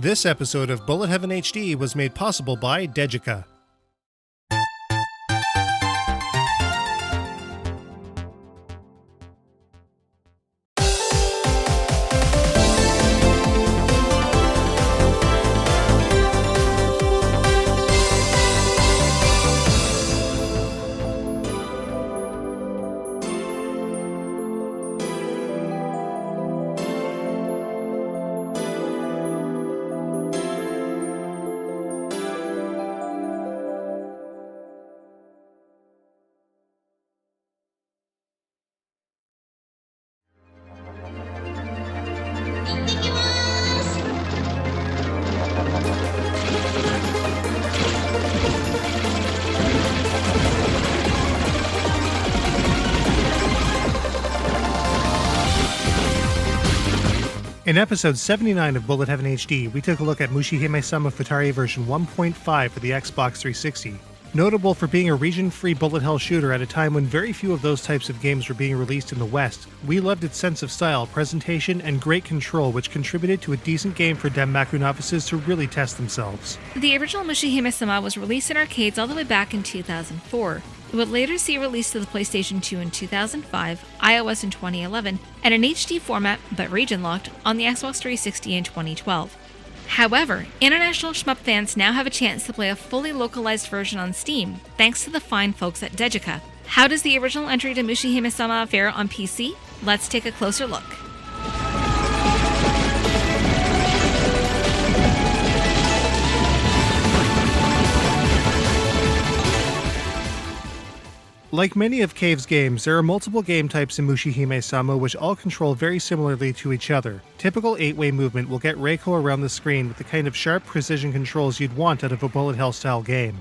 This episode of Bullet Heaven HD was made possible by Dejica. In episode 79 of Bullet Heaven HD, we took a look at Mushihimesama Futari version 1.5 for the Xbox 360. Notable for being a region-free bullet hell shooter at a time when very few of those types of games were being released in the West, we loved its sense of style, presentation, and great control, which contributed to a decent game for Denmaku novices to really test themselves. The original Mushihimesama was released in arcades all the way back in 2004. It would later see release to the PlayStation 2 in 2005, iOS in 2011, and an HD format, but region-locked, on the Xbox 360 in 2012. However, international shmup fans now have a chance to play a fully localized version on Steam, thanks to the fine folks at Dejica. How does the original entry to Mushihimesama fare on PC? Let's take a closer look. Like many of Cave's games, there are multiple game types in Mushihimesama which all control very similarly to each other. Typical 8-way movement will get Reiko around the screen with the kind of sharp precision controls you'd want out of a bullet hell style game.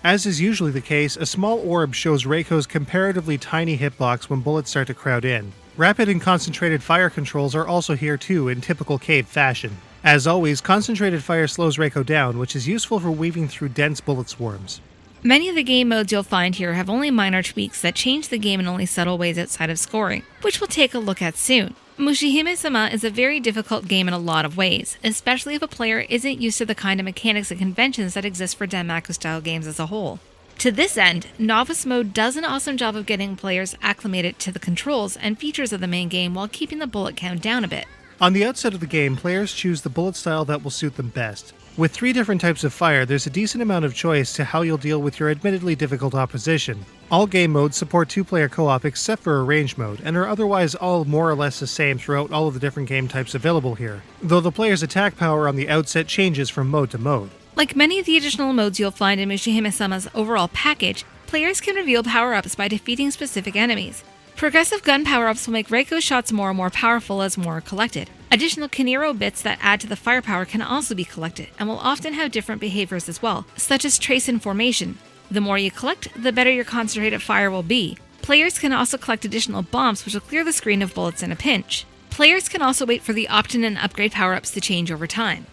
As is usually the case, a small orb shows Reiko's comparatively tiny hitbox when bullets start to crowd in. Rapid and concentrated fire controls are also here too, in typical Cave fashion. As always, concentrated fire slows Reiko down, which is useful for weaving through dense bullet swarms. Many of the game modes you'll find here have only minor tweaks that change the game in only subtle ways outside of scoring, which we'll take a look at soon. Mushihimesama is a very difficult game in a lot of ways, especially if a player isn't used to the kind of mechanics and conventions that exist for Denmaku-style games as a whole. To this end, Novice Mode does an awesome job of getting players acclimated to the controls and features of the main game while keeping the bullet count down a bit. On the outset of the game, players choose the bullet style that will suit them best. With 3 different types of fire, there's a decent amount of choice to how you'll deal with your admittedly difficult opposition. All game modes support 2-player co-op except for a range mode, and are otherwise all more or less the same throughout all of the different game types available here, though the player's attack power on the outset changes from mode to mode. Like many of the additional modes you'll find in Mushihimesama's overall package, players can reveal power-ups by defeating specific enemies. Progressive gun power-ups will make Reiko's shots more and more powerful as more are collected. Additional Kanero bits that add to the firepower can also be collected, and will often have different behaviors as well, such as trace and formation. The more you collect, the better your concentrated fire will be. Players can also collect additional bombs which will clear the screen of bullets in a pinch. Players can also wait for the opt-in and upgrade power-ups to change over time.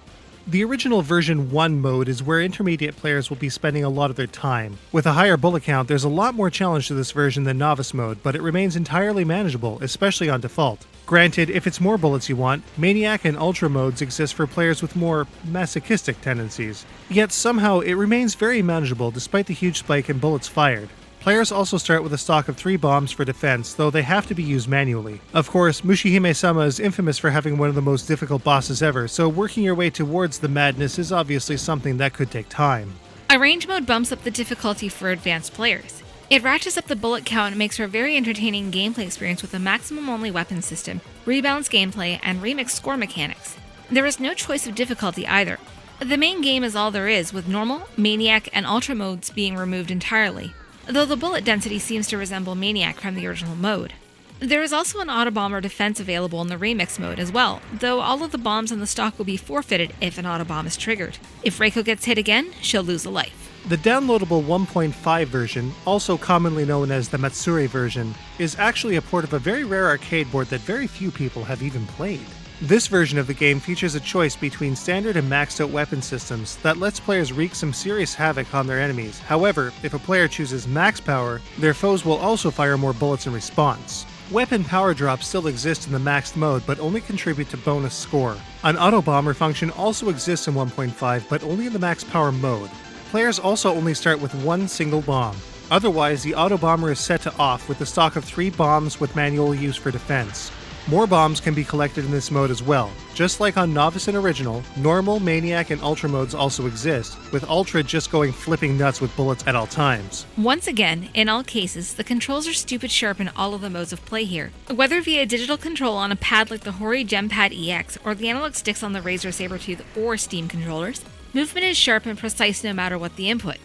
The original version 1 mode is where intermediate players will be spending a lot of their time. With a higher bullet count, there's a lot more challenge to this version than novice mode, but it remains entirely manageable, especially on default. Granted, if it's more bullets you want, Maniac and Ultra modes exist for players with more masochistic tendencies. Yet somehow it remains very manageable despite the huge spike in bullets fired. Players also start with a stock of 3 bombs for defense, though they have to be used manually. Of course, Mushihimesama is infamous for having one of the most difficult bosses ever, so working your way towards the madness is obviously something that could take time. A range mode bumps up the difficulty for advanced players. It ratchets up the bullet count and makes for a very entertaining gameplay experience with a maximum-only weapon system, rebalanced gameplay, and remixed score mechanics. There is no choice of difficulty either. The main game is all there is, with normal, Maniac, and Ultra modes being removed entirely, though the bullet density seems to resemble Maniac from the original mode. There is also an auto-bomber defense available in the remix mode as well, though all of the bombs in the stock will be forfeited if an auto-bomb is triggered. If Reiko gets hit again, she'll lose a life. The downloadable 1.5 version, also commonly known as the Matsuri version, is actually a port of a very rare arcade board that very few people have even played. This version of the game features a choice between standard and maxed out weapon systems that lets players wreak some serious havoc on their enemies. However, if a player chooses max power, their foes will also fire more bullets in response. Weapon power drops still exist in the maxed mode, but only contribute to bonus score. An auto-bomber function also exists in 1.5, but only in the max power mode. Players also only start with one single bomb. Otherwise, the auto-bomber is set to off with a stock of 3 bombs with manual use for defense. More bombs can be collected in this mode as well. Just like on Novice and Original, Normal, Maniac, and Ultra modes also exist, with Ultra just going flipping nuts with bullets at all times. Once again, in all cases, the controls are stupid sharp in all of the modes of play here. Whether via digital control on a pad like the Hori Gempad EX, or the analog sticks on the Razer Sabertooth or Steam controllers, movement is sharp and precise no matter what the input.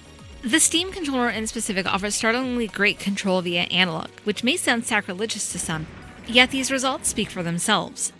The Steam controller in specific offers startlingly great control via analog, which may sound sacrilegious to some, yet these results speak for themselves.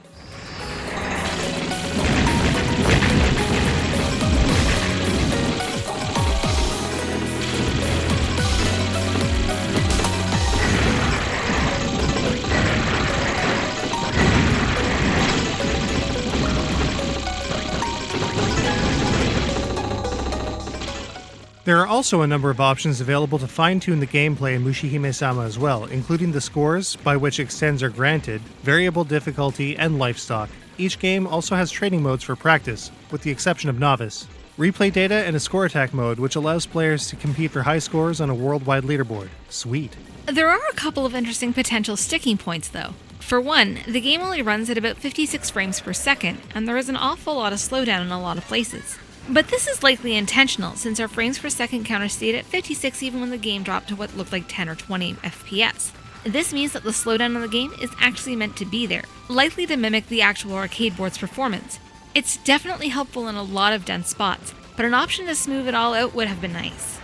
There are also a number of options available to fine-tune the gameplay in Mushihimesama as well, including the scores, by which extends are granted, variable difficulty, and life stock. Each game also has training modes for practice, with the exception of Novice. Replay data and a score attack mode, which allows players to compete for high scores on a worldwide leaderboard. Sweet. There are a couple of interesting potential sticking points though. For one, the game only runs at about 56 frames per second, and there is an awful lot of slowdown in a lot of places. But this is likely intentional, since our frames per second counter stayed at 56 even when the game dropped to what looked like 10 or 20 FPS. This means that the slowdown in the game is actually meant to be there, likely to mimic the actual arcade board's performance. It's definitely helpful in a lot of dense spots, but an option to smooth it all out would have been nice.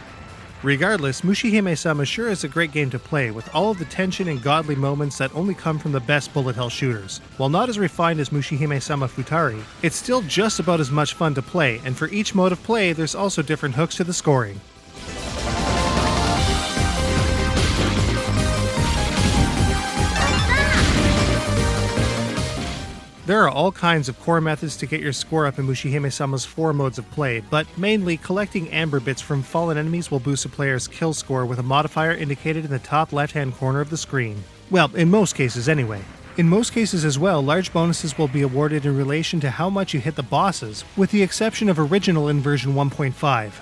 Regardless, Mushihimesama sure is a great game to play, with all of the tension and godly moments that only come from the best bullet hell shooters. While not as refined as Mushihimesama Futari, it's still just about as much fun to play, and for each mode of play, there's also different hooks to the scoring. There are all kinds of core methods to get your score up in Mushihimesama's 4 modes of play, but mainly collecting amber bits from fallen enemies will boost a player's kill score with a modifier indicated in the top left-hand corner of the screen. Well, in most cases anyway. In most cases as well, large bonuses will be awarded in relation to how much you hit the bosses, with the exception of Original in version 1.5.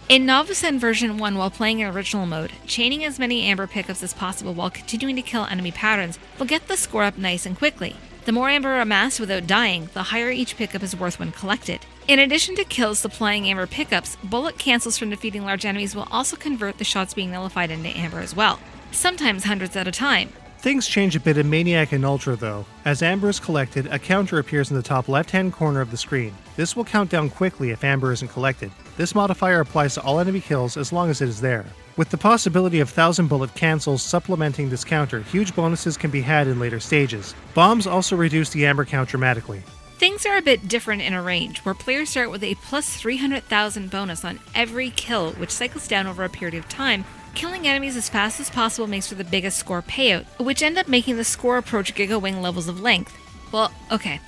In Novice and version 1 while playing in Original mode, chaining as many amber pickups as possible while continuing to kill enemy patterns will get the score up nice and quickly. The more amber amassed without dying, the higher each pickup is worth when collected. In addition to kills supplying amber pickups, bullet cancels from defeating large enemies will also convert the shots being nullified into amber as well, sometimes hundreds at a time. Things change a bit in Maniac and Ultra though. As amber is collected, a counter appears in the top left-hand corner of the screen. This will count down quickly if amber isn't collected. This modifier applies to all enemy kills as long as it is there. With the possibility of 1000 bullet cancels supplementing this counter, huge bonuses can be had in later stages. Bombs also reduce the amber count dramatically. Things are a bit different in a range, where players start with a plus 300,000 bonus on every kill, which cycles down over a period of time. Killing enemies as fast as possible makes for the biggest score payout, which end up making the score approach Giga Wing levels of length. Well, okay,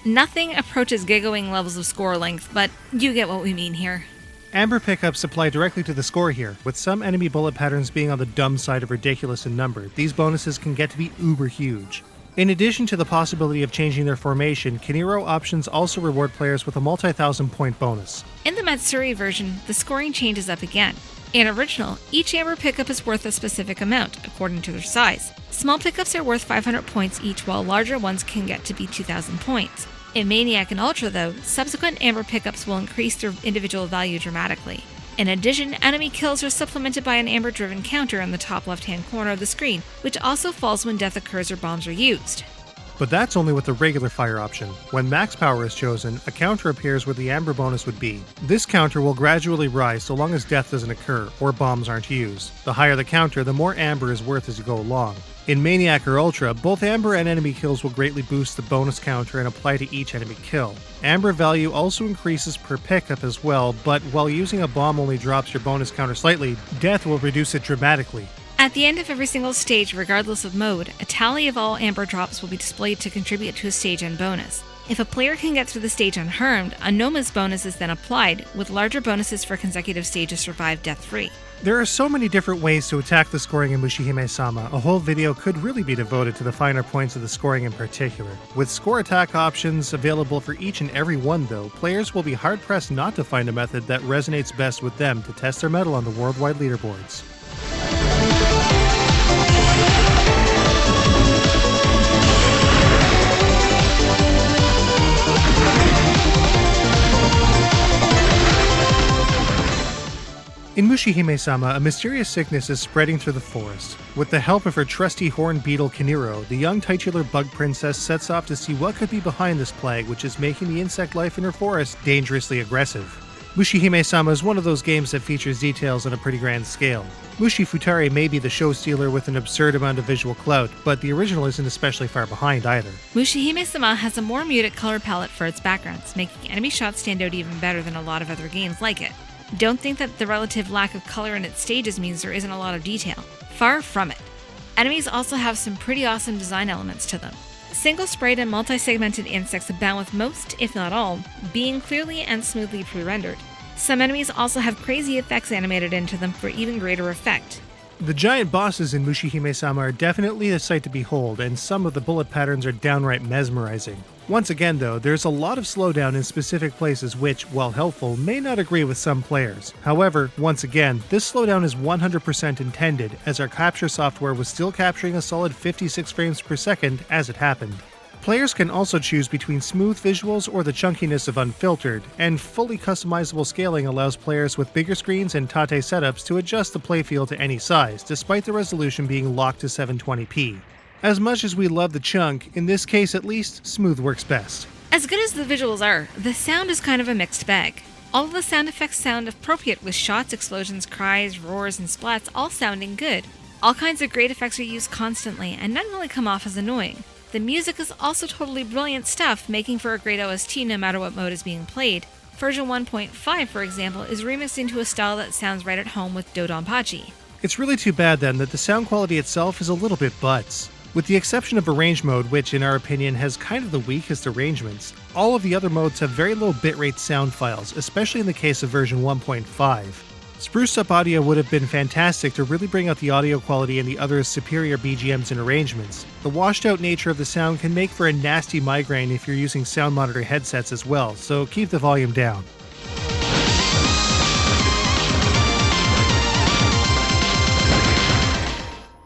nothing approaches Giga Wing levels of score length, but you get what we mean here. Amber pickups apply directly to the score here, with some enemy bullet patterns being on the dumb side of ridiculous in number. These bonuses can get to be uber huge. In addition to the possibility of changing their formation, Kiniro options also reward players with a multi-thousand point bonus. In the Matsuri version, the scoring changes up again. In Original, each amber pickup is worth a specific amount, according to their size. Small pickups are worth 500 points each, while larger ones can get to be 2,000 points. In Maniac and Ultra though, subsequent amber pickups will increase their individual value dramatically. In addition, enemy kills are supplemented by an amber-driven counter in the top left-hand corner of the screen, which also falls when death occurs or bombs are used. But that's only with the regular fire option. When max power is chosen, a counter appears where the amber bonus would be. This counter will gradually rise so long as death doesn't occur or bombs aren't used. The higher the counter, the more amber is worth as you go along. In Maniac or Ultra, both amber and enemy kills will greatly boost the bonus counter and apply to each enemy kill. Amber value also increases per pickup as well, but while using a bomb only drops your bonus counter slightly, death will reduce it dramatically. At the end of every single stage, regardless of mode, a tally of all amber drops will be displayed to contribute to a stage end bonus. If a player can get through the stage unharmed, a Noma's bonus is then applied, with larger bonuses for consecutive stages survived death-free. There are so many different ways to attack the scoring in Mushihimesama, a whole video could really be devoted to the finer points of the scoring in particular. With score attack options available for each and every one though, players will be hard-pressed not to find a method that resonates best with them to test their mettle on the worldwide leaderboards. In Mushihimesama, a mysterious sickness is spreading through the forest. With the help of her trusty horned beetle Kiniro, the young titular bug princess sets off to see what could be behind this plague, which is making the insect life in her forest dangerously aggressive. Mushihimesama is one of those games that features details on a pretty grand scale. Mushihimesama Futari may be the show stealer with an absurd amount of visual clout, but the original isn't especially far behind either. Mushihimesama has a more muted color palette for its backgrounds, making enemy shots stand out even better than a lot of other games like it. Don't think that the relative lack of color in its stages means there isn't a lot of detail. Far from it. Enemies also have some pretty awesome design elements to them. Single-sprayed and multi-segmented insects abound, with most, if not all, being clearly and smoothly pre-rendered. Some enemies also have crazy effects animated into them for even greater effect. The giant bosses in Mushihimesama are definitely a sight to behold, and some of the bullet patterns are downright mesmerizing. Once again though, there's a lot of slowdown in specific places which, while helpful, may not agree with some players. However, once again, this slowdown is 100% intended, as our capture software was still capturing a solid 56 frames per second as it happened. Players can also choose between smooth visuals or the chunkiness of unfiltered, and fully customizable scaling allows players with bigger screens and Tate setups to adjust the playfield to any size, despite the resolution being locked to 720p. As much as we love the chunk, in this case at least, smooth works best. As good as the visuals are, the sound is kind of a mixed bag. All of the sound effects sound appropriate, with shots, explosions, cries, roars, and splats all sounding good. All kinds of great effects are used constantly, and none really come off as annoying. The music is also totally brilliant stuff, making for a great OST no matter what mode is being played. Version 1.5, for example, is remixed into a style that sounds right at home with Dodonpachi. It's really too bad then that the sound quality itself is a little bit butts. With the exception of Arrange mode, which in our opinion has kind of the weakest arrangements, all of the other modes have very low bitrate sound files, especially in the case of version 1.5. Spruced up audio would have been fantastic to really bring out the audio quality in the other superior BGMs and arrangements. The washed out nature of the sound can make for a nasty migraine if you're using sound monitor headsets as well, so keep the volume down.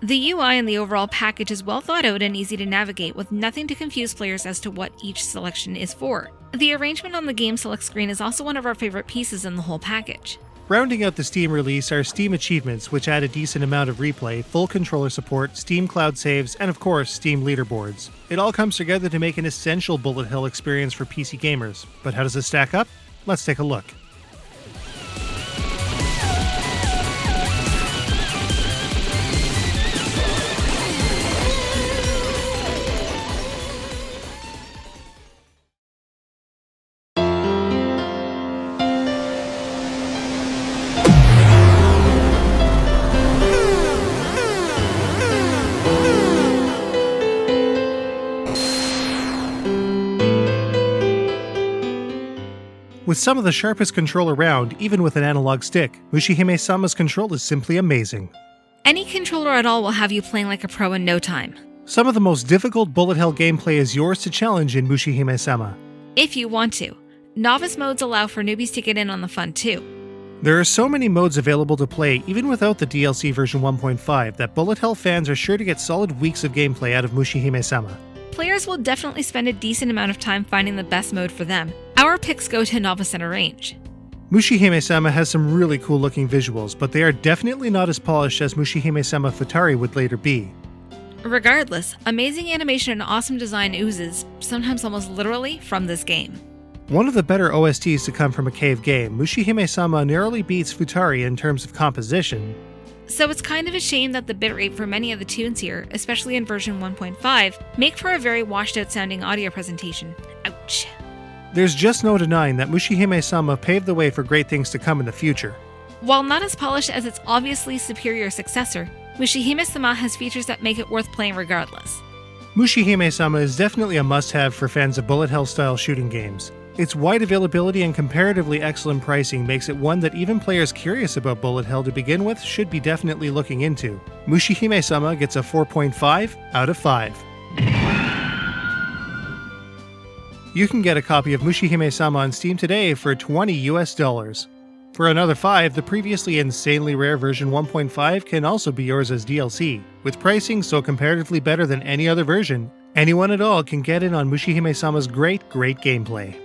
The UI and the overall package is well thought out and easy to navigate, with nothing to confuse players as to what each selection is for. The arrangement on the game select screen is also one of our favorite pieces in the whole package. Rounding out the Steam release are Steam achievements, which add a decent amount of replay, full controller support, Steam cloud saves, and of course, Steam leaderboards. It all comes together to make an essential bullet hell experience for PC gamers. But how does it stack up? Let's take a look. With some of the sharpest control around, even with an analog stick, Mushihimesama's control is simply amazing. Any controller at all will have you playing like a pro in no time. Some of the most difficult bullet hell gameplay is yours to challenge in Mushihimesama. If you want to. Novice modes allow for newbies to get in on the fun too. There are so many modes available to play even without the DLC version 1.5 that bullet hell fans are sure to get solid weeks of gameplay out of Mushihimesama. Players will definitely spend a decent amount of time finding the best mode for them. Our picks go to Novice and Arrange. Mushihimesama has some really cool looking visuals, but they are definitely not as polished as Mushihimesama Futari would later be. Regardless, amazing animation and awesome design oozes, sometimes almost literally, from this game. One of the better OSTs to come from a cave game, Mushihimesama narrowly beats Futari in terms of composition. So it's kind of a shame that the bitrate for many of the tunes here, especially in version 1.5, make for a very washed out sounding audio presentation. Ouch. There's just no denying that Mushihimesama paved the way for great things to come in the future. While not as polished as its obviously superior successor, Mushihimesama has features that make it worth playing regardless. Mushihimesama is definitely a must-have for fans of bullet hell style shooting games. Its wide availability and comparatively excellent pricing makes it one that even players curious about bullet hell to begin with should be definitely looking into. Mushihimesama gets a 4.5 out of 5. You can get a copy of Mushihimesama on Steam today for $20 US. For another 5, the previously insanely rare version 1.5 can also be yours as DLC. With pricing so comparatively better than any other version, anyone at all can get in on Mushihimesama's great gameplay.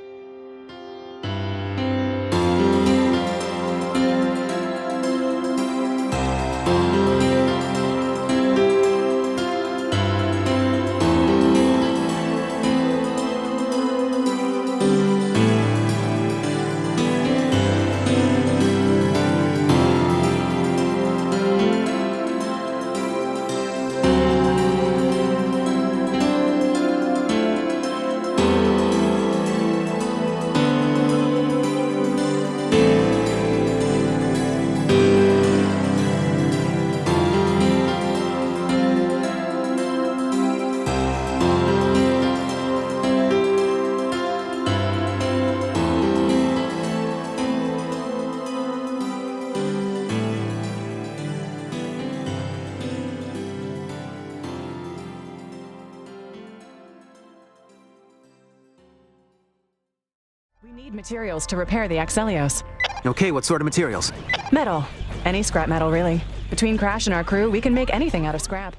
We need materials to repair the Axelios. Okay, what sort of materials? Metal. Any scrap metal, really. Between Crash and our crew, we can make anything out of scrap.